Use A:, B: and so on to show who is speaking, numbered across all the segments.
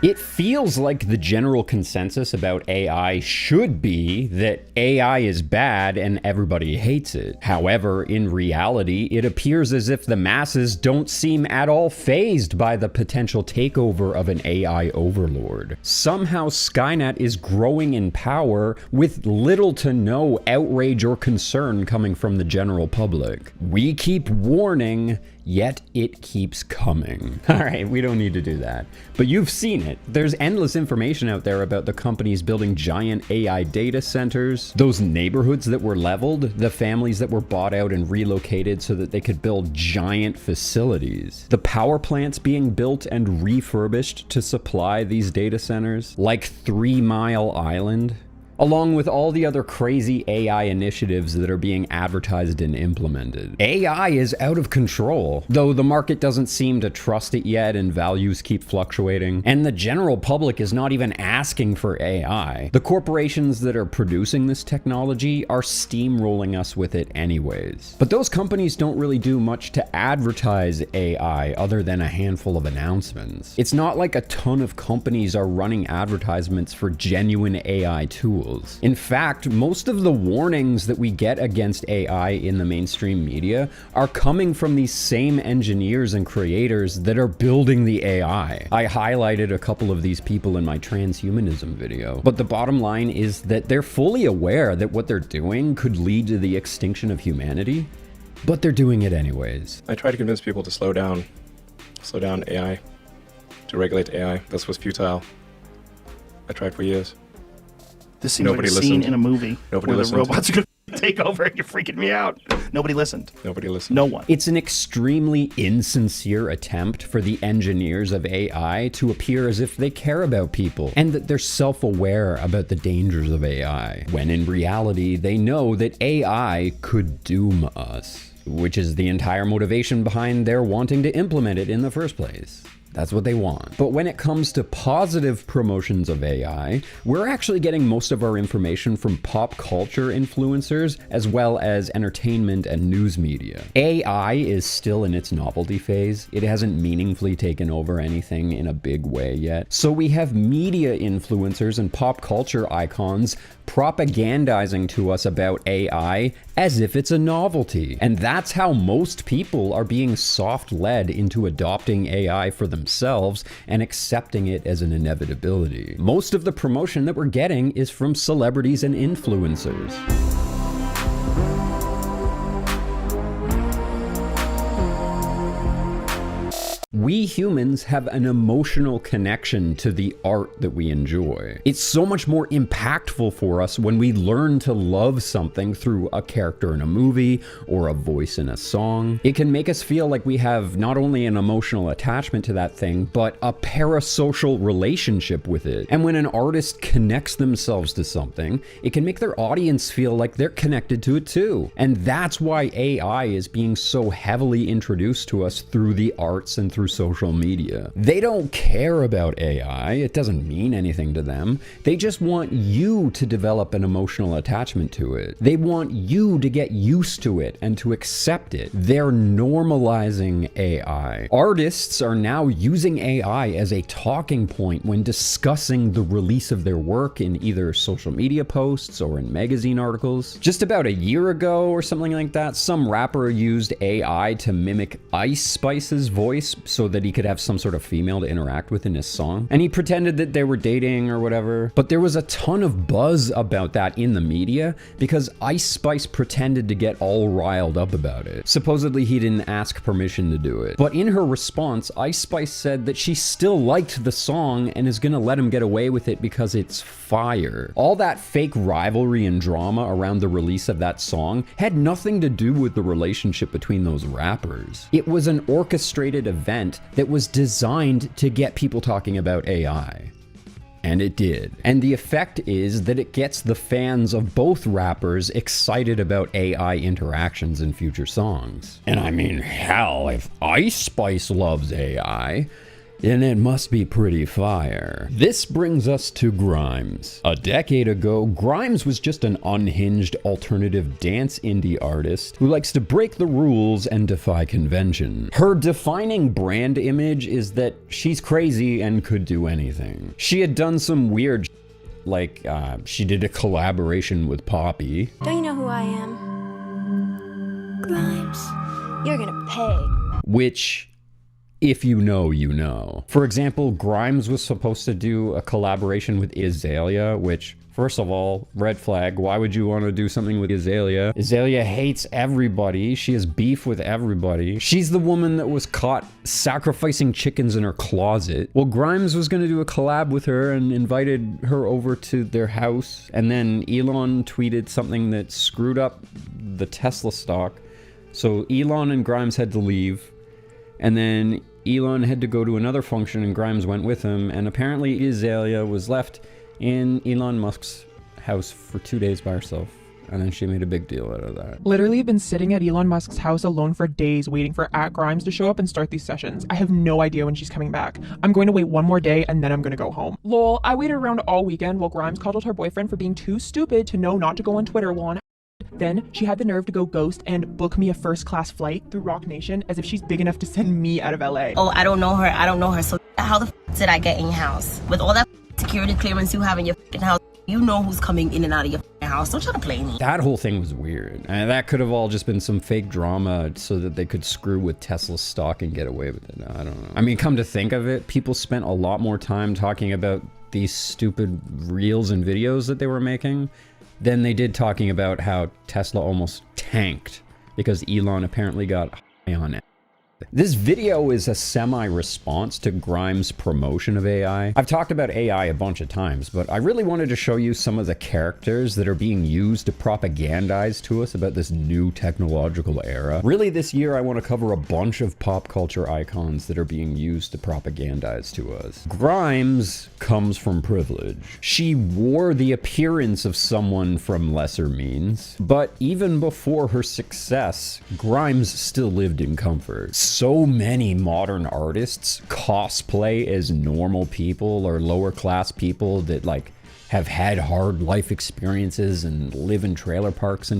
A: It feels like the general consensus about AI should be that AI is bad and everybody hates it. However, in reality, it appears as if the masses don't seem at all fazed by the potential takeover of an AI overlord. Somehow Skynet is growing in power with little to no outrage or concern coming from the general public. We keep warning, yet it keeps coming. All right, we don't need to do that. But you've seen it. There's endless information out there about the companies building giant AI data centers, those neighborhoods that were leveled, the families that were bought out and relocated so that they could build giant facilities, the power plants being built and refurbished to supply these data centers, like 3 Mile Island, along with all the other crazy AI initiatives that are being advertised and implemented. AI is out of control, though the market doesn't seem to trust it yet and values keep fluctuating. And the general public is not even asking for AI. The corporations that are producing this technology are steamrolling us with it anyways. But those companies don't really do much to advertise AI other than a handful of announcements. It's not like a ton of companies are running advertisements for genuine AI tools. In fact, most of the warnings that we get against AI in the mainstream media are coming from these same engineers and creators that are building the AI. I highlighted a couple of these people in my transhumanism video, but the bottom line is that they're fully aware that what they're doing could lead to the extinction of humanity, but they're doing it anyways.
B: I try to convince people to slow down AI, to regulate AI. This was futile. I tried for years.
C: This seems like a scene in a movie where the robots are going to take over and you're freaking me out. Nobody listened.
B: Nobody listened.
C: No one.
A: It's an extremely insincere attempt for the engineers of AI to appear as if they care about people and that they're self-aware about the dangers of AI, when in reality they know that AI could doom us, which is the entire motivation behind their wanting to implement it in the first place. That's what they want. But when it comes to positive promotions of AI, we're actually getting most of our information from pop culture influencers as well as entertainment and news media. AI is still in its novelty phase. It hasn't meaningfully taken over anything in a big way yet. So we have media influencers and pop culture icons propagandizing to us about AI as if it's a novelty. And that's how most people are being soft-led into adopting AI for themselves and accepting it as an inevitability. Most of the promotion that we're getting is from celebrities and influencers. We humans have an emotional connection to the art that we enjoy. It's so much more impactful for us when we learn to love something through a character in a movie or a voice in a song. It can make us feel like we have not only an emotional attachment to that thing, but a parasocial relationship with it. And when an artist connects themselves to something, it can make their audience feel like they're connected to it too. And that's why AI is being so heavily introduced to us through the arts and through social media. They don't care about AI. It doesn't mean anything to them. They just want you to develop an emotional attachment to it. They want you to get used to it and to accept it. They're normalizing AI. Artists are now using AI as a talking point when discussing the release of their work in either social media posts or in magazine articles. Just about a year ago or something like that, some rapper used AI to mimic Ice Spice's voice so that he could have some sort of female to interact with in his song. And he pretended that they were dating or whatever. But there was a ton of buzz about that in the media because Ice Spice pretended to get all riled up about it. Supposedly he didn't ask permission to do it. But in her response, Ice Spice said that she still liked the song and is gonna let him get away with it because it's fire. All that fake rivalry and drama around the release of that song had nothing to do with the relationship between those rappers. It was an orchestrated event that was designed to get people talking about AI. And it did. And the effect is that it gets the fans of both rappers excited about AI interactions in future songs. And I mean, hell, if Ice Spice loves AI, and it must be pretty fire. This brings us to Grimes. A decade ago, Grimes was just an unhinged alternative dance indie artist who likes to break the rules and defy convention. Her defining brand image is that she's crazy and could do anything. She had done some weird like she did a collaboration with Poppy.
D: Don't you know who I am? Grimes. You're gonna pay.
A: Which, if you know, you know. For example, Grimes was supposed to do a collaboration with Azalea, which, first of all, red flag. Why would you want to do something with Azalea? Azalea hates everybody. She has beef with everybody. She's the woman that was caught sacrificing chickens in her closet. Well, Grimes was going to do a collab with her and invited her over to their house. And then Elon tweeted something that screwed up the Tesla stock. So Elon and Grimes had to leave. And then Elon had to go to another function and Grimes went with him. And apparently Azalea was left in Elon Musk's house for 2 days by herself. And then she made a big deal out of that.
E: Literally been sitting at Elon Musk's house alone for days waiting for @Grimes to show up and start these sessions. I have no idea when she's coming back. I'm going to wait one more day and then I'm going to go home. Lol, I waited around all weekend while Grimes coddled her boyfriend for being too stupid to know not to go on Twitter while on. Then she had the nerve to go ghost and book me a first-class flight through Rock Nation as if she's big enough to send me out of LA.
F: Oh, I don't know her. So how the did I get in your house? With all that security clearance you have in your house, you know who's coming in and out of your house. Don't try to play me.
A: That whole thing was weird. And that could have all just been some fake drama so that they could screw with Tesla's stock and get away with it. I don't know. I mean, come to think of it, people spent a lot more time talking about these stupid reels and videos that they were making than they did talking about how Tesla almost tanked because Elon apparently got high on it. This video is a semi-response to Grimes' promotion of AI. I've talked about AI a bunch of times, but I really wanted to show you some of the characters that are being used to propagandize to us about this new technological era. Really, this year I want to cover a bunch of pop culture icons that are being used to propagandize to us. Grimes comes from privilege. She wore the appearance of someone from lesser means, but even before her success, Grimes still lived in comfort. So many modern artists cosplay as normal people or lower class people that like have had hard life experiences and live in trailer parks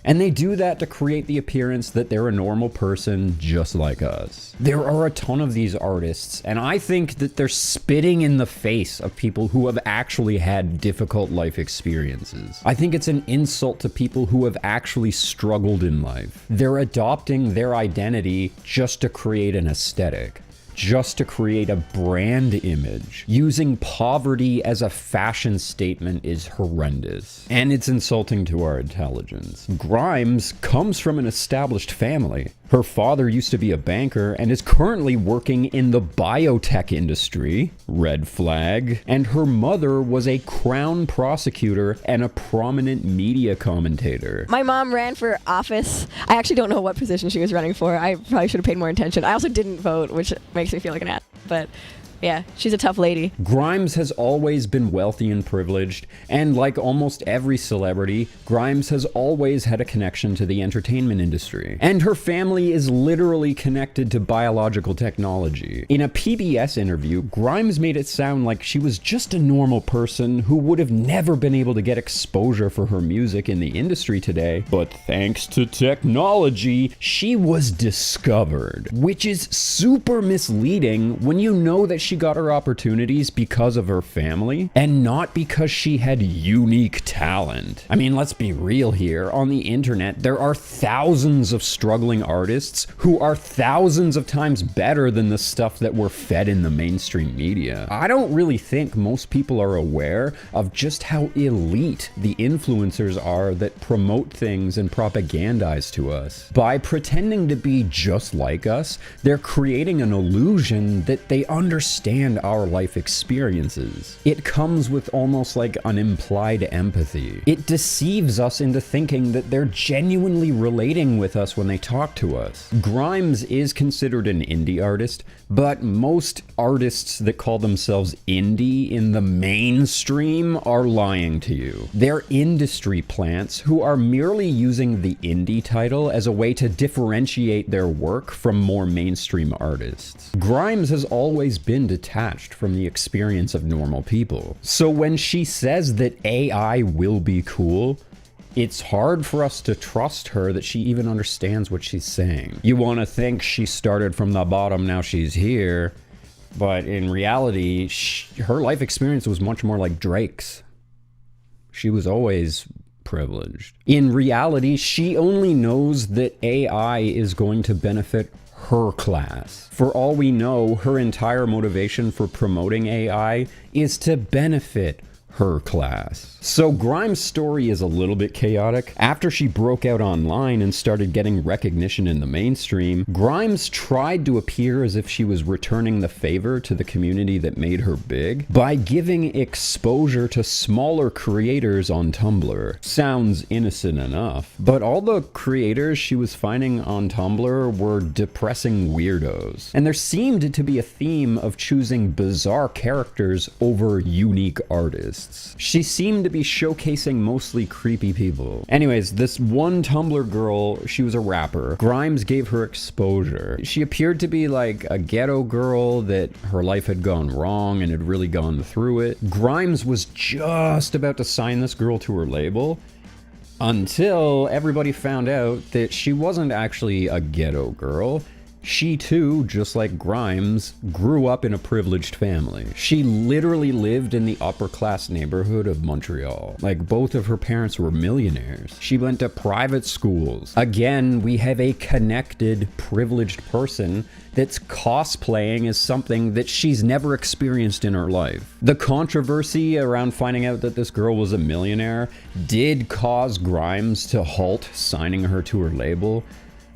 A: and they do that to create the appearance that they're a normal person just like us. There are a ton of these artists, and I think that they're spitting in the face of people who have actually had difficult life experiences. I think it's an insult to people who have actually struggled in life. They're adopting their identity just to create an aesthetic, just to create a brand image. Using poverty as a fashion statement is horrendous, and it's insulting to our intelligence. Grimes comes from an established family. Her father used to be a banker and is currently working in the biotech industry, red flag, and her mother was a crown prosecutor and a prominent media commentator.
D: My mom ran for office. I actually don't know what position she was running for. I probably should have paid more attention. I also didn't vote, which makes me feel like an ass, but yeah, she's a tough lady.
A: Grimes has always been wealthy and privileged, and like almost every celebrity, Grimes has always had a connection to the entertainment industry. And her family is literally connected to biological technology. In a PBS interview, Grimes made it sound like she was just a normal person who would have never been able to get exposure for her music in the industry today, but thanks to technology, she was discovered. Which is super misleading when you know that she got her opportunities because of her family and not because she had unique talent. I mean, let's be real here. On the internet, there are thousands of struggling artists who are thousands of times better than the stuff that we're fed in the mainstream media. I don't really think most people are aware of just how elite the influencers are that promote things and propagandize to us. By pretending to be just like us, they're creating an illusion that they understand our life experiences. It comes with almost like an implied empathy. It deceives us into thinking that they're genuinely relating with us when they talk to us. Grimes is considered an indie artist, but most artists that call themselves indie in the mainstream are lying to you. They're industry plants who are merely using the indie title as a way to differentiate their work from more mainstream artists. Grimes has always been detached from the experience of normal people. So when she says that AI will be cool, it's hard for us to trust her that she even understands what she's saying. You want to think she started from the bottom, now she's here, but in reality, her life experience was much more like Drake's. She was always privileged. In reality, she only knows that AI is going to benefit her class. For all we know, her entire motivation for promoting AI is to benefit her class. So Grimes' story is a little bit chaotic. After she broke out online and started getting recognition in the mainstream, Grimes tried to appear as if she was returning the favor to the community that made her big by giving exposure to smaller creators on Tumblr. Sounds innocent enough, but all the creators she was finding on Tumblr were depressing weirdos. And there seemed to be a theme of choosing bizarre characters over unique artists. She seemed to be showcasing mostly creepy people. Anyways, this one Tumblr girl, she was a rapper. Grimes gave her exposure. She appeared to be like a ghetto girl that her life had gone wrong and had really gone through it. Grimes was just about to sign this girl to her label until everybody found out that she wasn't actually a ghetto girl. She too, just like Grimes, grew up in a privileged family. She literally lived in the upper class neighborhood of Montreal. Like, both of her parents were millionaires. She went to private schools. Again, we have a connected, privileged person that's cosplaying as something that she's never experienced in her life. The controversy around finding out that this girl was a millionaire did cause Grimes to halt signing her to her label.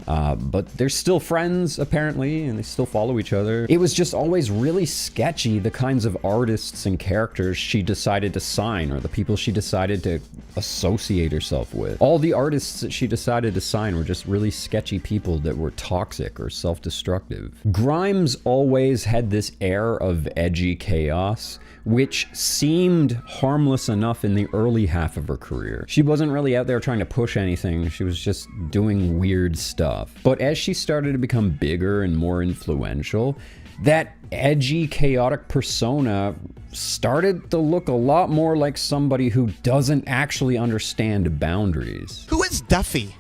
A: But they're still friends, apparently, and they still follow each other. It was just always really sketchy, the kinds of artists and characters she decided to sign, or the people she decided to associate herself with. All the artists that she decided to sign were just really sketchy people that were toxic or self-destructive. Grimes always had this air of edgy chaos, which seemed harmless enough in the early half of her career. She wasn't really out there trying to push anything, she was just doing weird stuff. But as she started to become bigger and more influential, that edgy, chaotic persona started to look a lot more like somebody who doesn't actually understand boundaries.
G: Who is Duffy?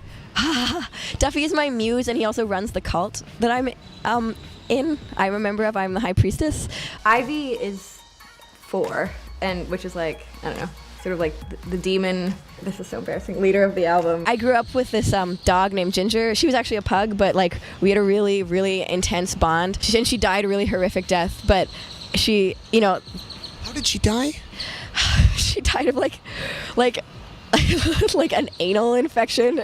D: Duffy is my muse, and he also runs the cult that I'm in. I'm a member of. I'm the high priestess. Ivy is 4, and which is like, I don't know, sort of like the demon, this is so embarrassing, leader of the album. I grew up with this dog named Ginger. She was actually a pug, but like we had a really, really intense bond. And she died a really horrific death, but she, you know.
G: How did she die?
D: She died of like an anal infection.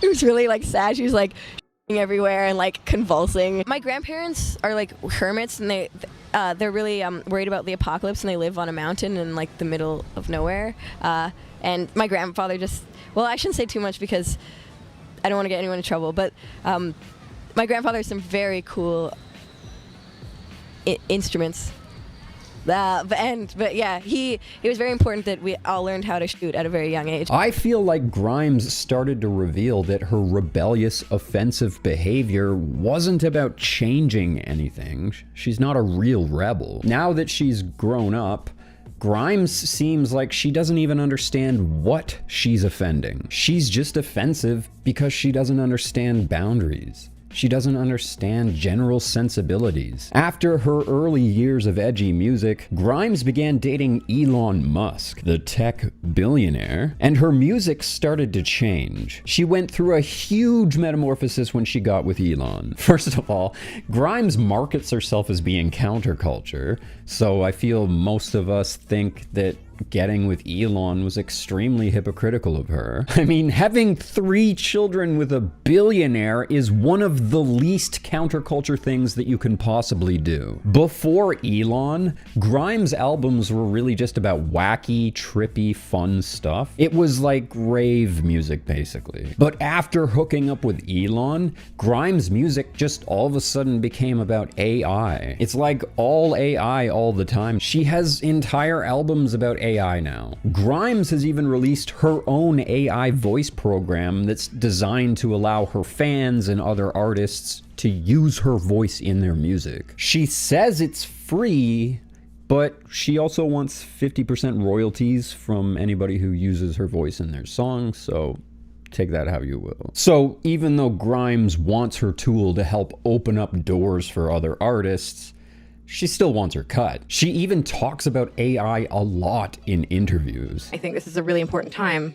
D: It was really like sad. She was like everywhere and like convulsing. My grandparents are like hermits, and they're really worried about the apocalypse, and they live on a mountain in like the middle of nowhere. And my grandfather just, well, I shouldn't say too much because I don't want to get anyone in trouble, but my grandfather has some very cool instruments. But yeah, it was very important that we all learned how to shoot at a very young age.
A: I feel like Grimes started to reveal that her rebellious, offensive behavior wasn't about changing anything. She's not a real rebel. Now that she's grown up, Grimes seems like she doesn't even understand what she's offending. She's just offensive because she doesn't understand boundaries. She doesn't understand general sensibilities. After her early years of edgy music, Grimes began dating Elon Musk, the tech billionaire, and her music started to change. She went through a huge metamorphosis when she got with Elon. First of all, Grimes markets herself as being counterculture, so I feel most of us think that getting with Elon was extremely hypocritical of her. I mean, having 3 children with a billionaire is one of the least counterculture things that you can possibly do. Before Elon, Grimes' albums were really just about wacky, trippy, fun stuff. It was like rave music, basically. But after hooking up with Elon, Grimes' music just all of a sudden became about AI. It's like all AI all the time. She has entire albums about AI AI now. Grimes has even released her own AI voice program that's designed to allow her fans and other artists to use her voice in their music. She says it's free, but she also wants 50% royalties from anybody who uses her voice in their songs, so take that how you will. So even though Grimes wants her tool to help open up doors for other artists, she still wants her cut. She even talks about AI a lot in interviews.
H: I think this is a really important time.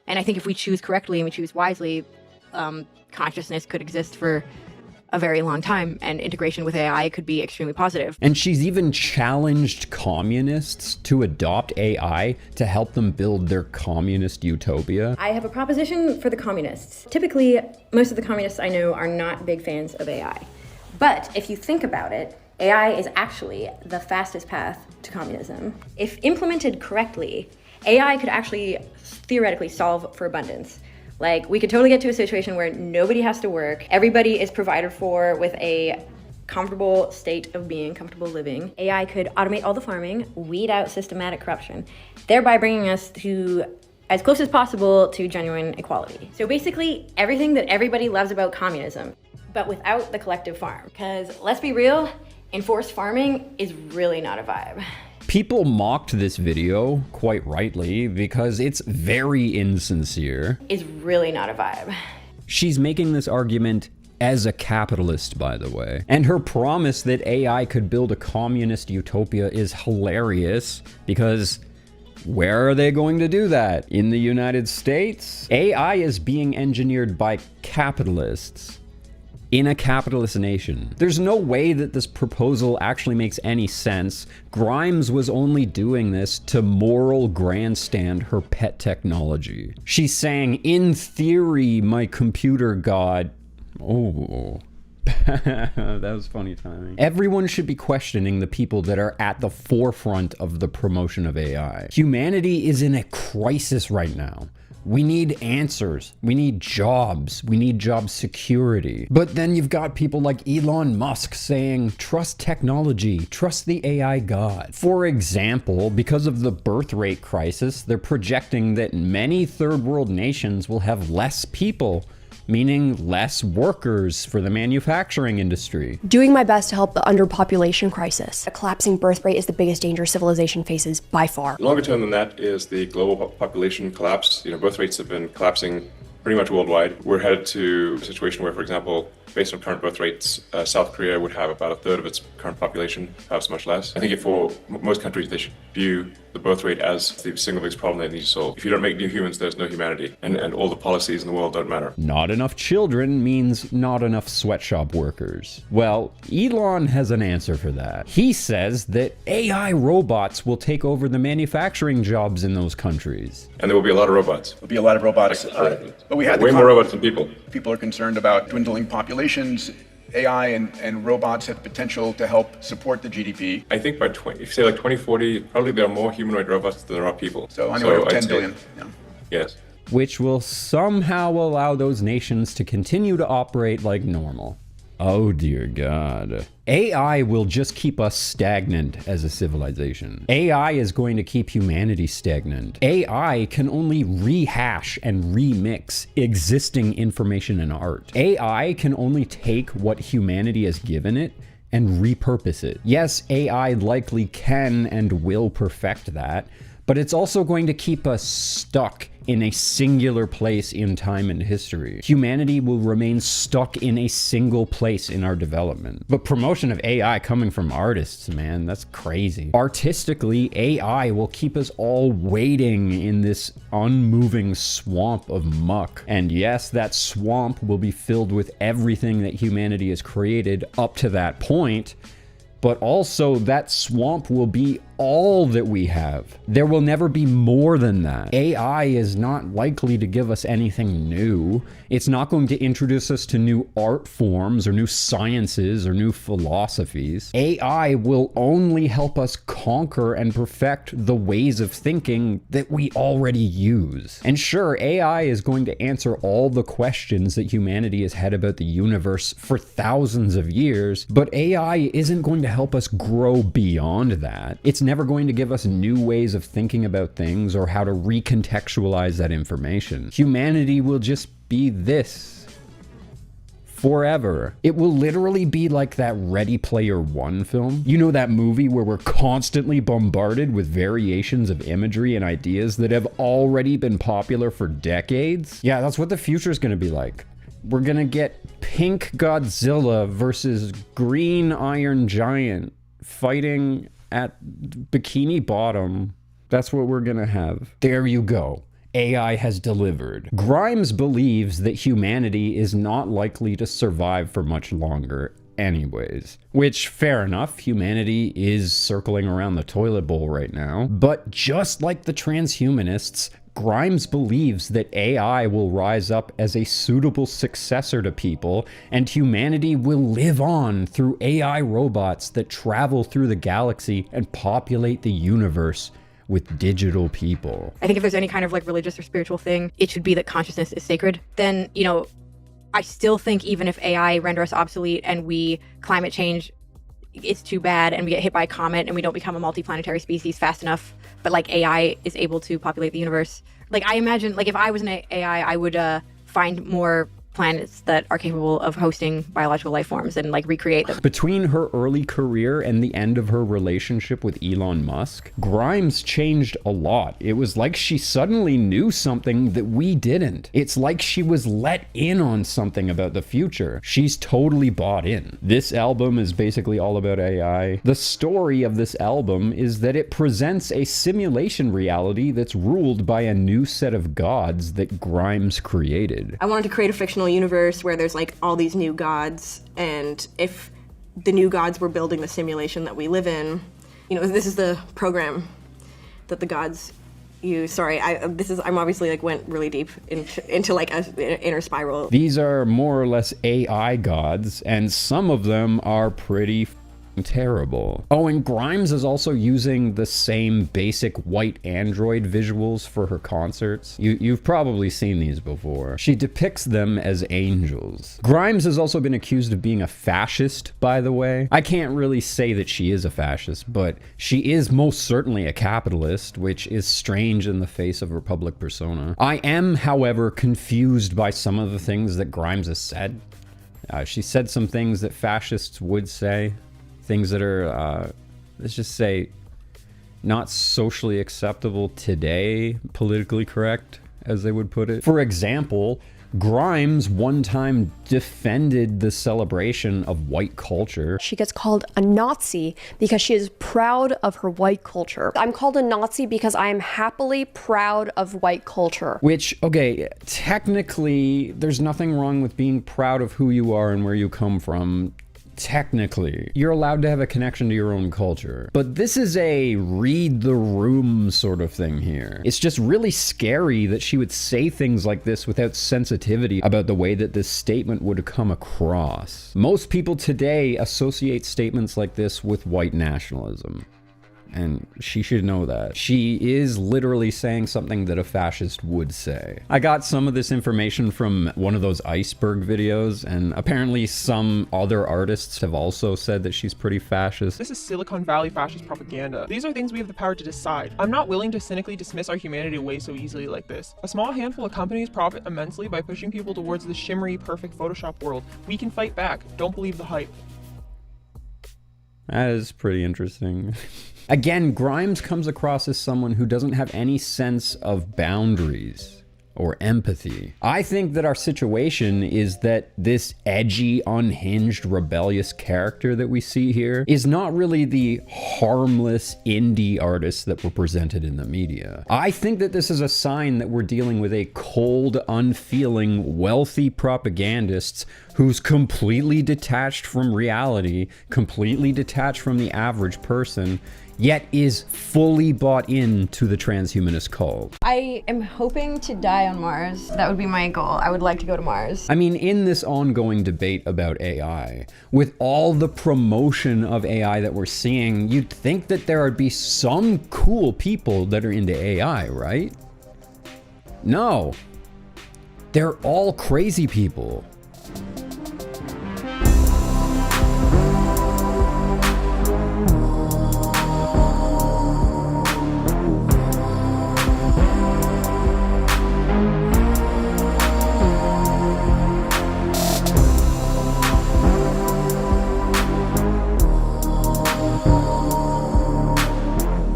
H: And I think if we choose correctly and we choose wisely, consciousness could exist for a very long time, and integration with AI could be extremely positive.
A: And she's even challenged communists to adopt AI to help them build their communist utopia.
I: I have a proposition for the communists. Typically, most of the communists I know are not big fans of AI. But if you think about it, AI is actually the fastest path to communism. If implemented correctly, AI could actually theoretically solve for abundance. Like, we could totally get to a situation where nobody has to work, everybody is provided for with a comfortable state of being, comfortable living. AI could automate all the farming, weed out systematic corruption, thereby bringing us to as close as possible to genuine equality. So basically, everything that everybody loves about communism, but without the collective farm. Because let's be real, enforced farming is really not a vibe.
A: People mocked this video, quite rightly, because it's very insincere.
I: Is really not a vibe.
A: She's making this argument as a capitalist, by the way. And her promise that AI could build a communist utopia is hilarious, because where are they going to do that? In the United States? AI is being engineered by capitalists in a capitalist nation. There's no way that this proposal actually makes any sense. Grimes was only doing this to moral grandstand her pet technology. She's saying, in theory, my computer god... Oh... that was funny timing. Everyone should be questioning the people that are at the forefront of the promotion of AI. Humanity is in a crisis right now. We need answers. We need jobs. We need job security. But then you've got people like Elon Musk saying, trust technology, trust the AI god. For example, because of the birth rate crisis, they're projecting that many third world nations will have less people, meaning less workers for the manufacturing industry.
J: Doing my best to help the underpopulation crisis. A collapsing birth rate is the biggest danger civilization faces by far.
B: Longer term than that is the global population collapse. Birth rates have been collapsing pretty much worldwide. We're headed to a situation where, for example, based on current birth rates, South Korea would have about a third of its current population, perhaps much less. I think for most countries, they should view the birth rate as the single biggest problem they need to solve. If you don't make new humans, there's no humanity, and all the policies in the world don't matter.
A: Not enough children means not enough sweatshop workers. Well, Elon has an answer for that. He says that AI robots will take over the manufacturing jobs in those countries.
B: And there will be a lot of robots.
K: There'll be a lot of robots. But we had
B: way more robots than people.
K: People are concerned about dwindling populations. AI and robots have potential to help support the GDP.
B: I think by if you say like 2040, probably there are more humanoid robots than there are people.
K: So anyway, 10 billion. Yeah.
B: Yes.
A: Which will somehow allow those nations to continue to operate like normal. Oh dear God. AI will just keep us stagnant as a civilization. AI is going to keep humanity stagnant. AI can only rehash and remix existing information and art. AI can only take what humanity has given it and repurpose it. Yes, AI likely can and will perfect that, but it's also going to keep us stuck in a singular place in time and history. Humanity will remain stuck in a single place in our development. But promotion of AI coming from artists, man, that's crazy. Artistically, AI will keep us all waiting in this unmoving swamp of muck. And yes, that swamp will be filled with everything that humanity has created up to that point, but also that swamp will be all that we have. There will never be more than that. AI is not likely to give us anything new. It's not going to introduce us to new art forms or new sciences or new philosophies. AI will only help us conquer and perfect the ways of thinking that we already use. And sure, AI is going to answer all the questions that humanity has had about the universe for thousands of years, but AI isn't going to help us grow beyond that. It's never going to give us new ways of thinking about things or how to recontextualize that information. Humanity will just be this forever. It will literally be like that Ready Player One film. You know, that movie where we're constantly bombarded with variations of imagery and ideas that have already been popular for decades? Yeah, that's what the future is going to be like. We're going to get pink Godzilla versus green Iron Giant fighting at Bikini Bottom. That's what we're going to have. There you go. AI has delivered. Grimes believes that humanity is not likely to survive for much longer anyways. Which, fair enough, humanity is circling around the toilet bowl right now. But just like the transhumanists, Grimes believes that AI will rise up as a suitable successor to people, and humanity will live on through AI robots that travel through the galaxy and populate the universe with digital people.
H: I think if there's any kind of like religious or spiritual thing, it should be that consciousness is sacred. Then, you know, I still think even if AI render us obsolete and we climate change, it's too bad and we get hit by a comet and we don't become a multi-planetary species fast enough, but like AI is able to populate the universe. Like I imagine, like if I was an AI, I would find more planets that are capable of hosting biological life forms and like recreate them.
A: Between her early career and the end of her relationship with Elon Musk, Grimes changed a lot. It was like she suddenly knew something that we didn't. It's like she was let in on something about the future. She's totally bought in. This album is basically all about AI. The story of this album is that it presents a simulation reality that's ruled by a new set of gods that Grimes created.
L: I wanted to create a fictional universe where there's like all these new gods, and if the new gods were building the simulation that we live in, you know, this is the program that the gods use. Sorry, I'm obviously like went really deep into like an inner spiral.
A: These are more or less AI gods, and some of them are pretty terrible. Oh, and Grimes is also using the same basic white android visuals for her concerts. You've probably seen these before. She depicts them as angels. Grimes has also been accused of being a fascist, by the way. I can't really say that she is a fascist, but she is most certainly a capitalist, which is strange in the face of her public persona. I am, however, confused by some of the things that Grimes has said. She said some things that fascists would say. Things that are, let's just say, not socially acceptable today, politically correct, as they would put it. For example, Grimes one time defended the celebration of white culture.
J: She gets called a Nazi because she is proud of her white culture. I'm called a Nazi because I am happily proud of white culture.
A: Which, okay, technically, there's nothing wrong with being proud of who you are and where you come from. Technically, you're allowed to have a connection to your own culture. But this is a read the room sort of thing here. It's just really scary that she would say things like this without sensitivity about the way that this statement would come across. Most people today associate statements like this with white nationalism. And she should know that. She is literally saying something that a fascist would say. I got some of this information from one of those iceberg videos, and apparently some other artists have also said that she's pretty fascist.
E: This is Silicon Valley fascist propaganda. These are things we have the power to decide. I'm not willing to cynically dismiss our humanity away so easily like this. A small handful of companies profit immensely by pushing people towards the shimmery, perfect Photoshop world. We can fight back. Don't believe the hype.
A: That is pretty interesting. Again, Grimes comes across as someone who doesn't have any sense of boundaries or empathy. I think that our situation is that this edgy, unhinged, rebellious character that we see here is not really the harmless indie artist that were presented in the media. I think that this is a sign that we're dealing with a cold, unfeeling, wealthy propagandists who's completely detached from reality, completely detached from the average person, yet is fully bought into the transhumanist cult.
I: I am hoping to die on Mars. That would be my goal. I would like to go to Mars.
A: I mean, in this ongoing debate about AI, with all the promotion of AI that we're seeing, you'd think that there would be some cool people that are into AI, right? No. They're all crazy people.